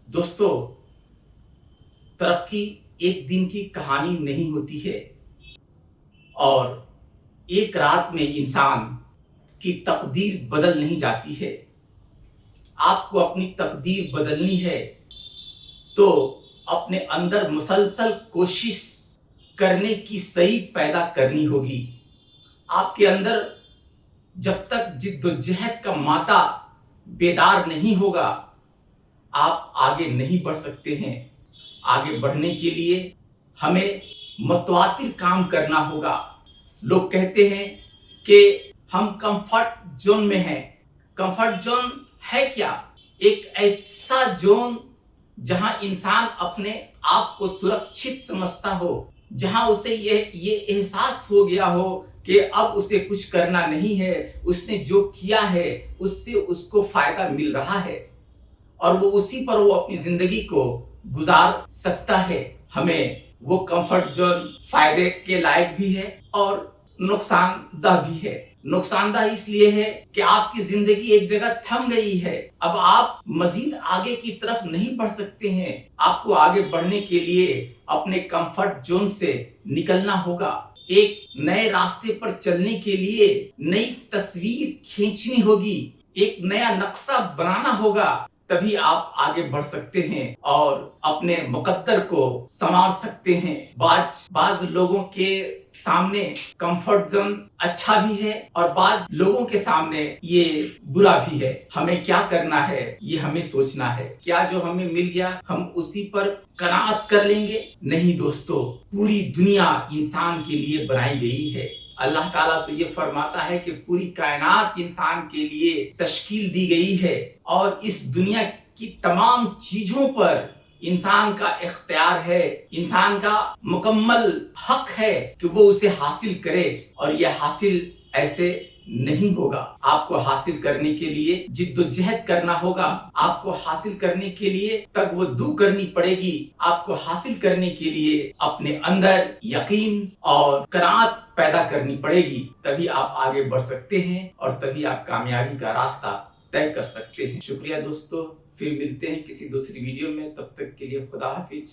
दोस्तों, तरक्की एक दिन की कहानी नहीं होती है और एक रात में इंसान की तकदीर बदल नहीं जाती है। आपको अपनी तकदीर बदलनी है तो अपने अंदर मुसलसल कोशिश करने की सही पैदा करनी होगी। आपके अंदर जब तक जिद्दोजहद का मादा बेदार नहीं होगा, आप आगे नहीं बढ़ सकते हैं। आगे बढ़ने के लिए हमें मुतवातिर काम करना होगा। लोग कहते हैं कि हम कंफर्ट जोन में हैं। कंफर्ट जोन है क्या? एक ऐसा जोन जहां इंसान अपने आप को सुरक्षित समझता हो, जहां उसे ये एहसास हो गया हो कि अब उसे कुछ करना नहीं है, उसने जो किया है उससे उसको फायदा मिल रहा है और वो उसी पर वो अपनी जिंदगी को गुजार सकता है। हमें वो कंफर्ट जोन फायदे के लायक भी है और नुकसानदाह भी है। नुकसानदाह इसलिए है कि आपकी जिंदगी एक जगह थम गई है, अब आप मजीद आगे की तरफ नहीं बढ़ सकते हैं। आपको आगे बढ़ने के लिए अपने कंफर्ट जोन से निकलना होगा। एक नए रास्ते पर चलने के लिए नई तस्वीर खींचनी होगी, एक नया नक्शा बनाना होगा, तभी आप आगे बढ़ सकते हैं और अपने मुकद्दर को संवार सकते हैं। बाज लोगों के सामने कंफर्ट जोन अच्छा भी है और बाज लोगों के सामने ये बुरा भी है। हमें क्या करना है ये हमें सोचना है। क्या जो हमें मिल गया हम उसी पर कनाअत कर लेंगे? नहीं दोस्तों, पूरी दुनिया इंसान के लिए बनाई गई है। अल्लाह ताला तो ये फरमाता है कि पूरी कायनात इंसान के लिए तश्कील दी गई है और इस दुनिया की तमाम चीजों पर इंसान का इख्तियार है, इंसान का मुकम्मल हक है कि वो उसे हासिल करे और यह हासिल ऐसे नहीं होगा। आपको हासिल करने के लिए जिद्दोजहद करना होगा, आपको हासिल करने के लिए तगवदू करनी पड़ेगी, आपको हासिल करने के लिए अपने अंदर यकीन और करात पैदा करनी पड़ेगी। तभी आप आगे बढ़ सकते हैं और तभी आप कामयाबी का रास्ता तय कर सकते हैं। शुक्रिया दोस्तों, फिर मिलते हैं किसी दूसरी वीडियो में। तब तक के लिए खुदा हाफिज।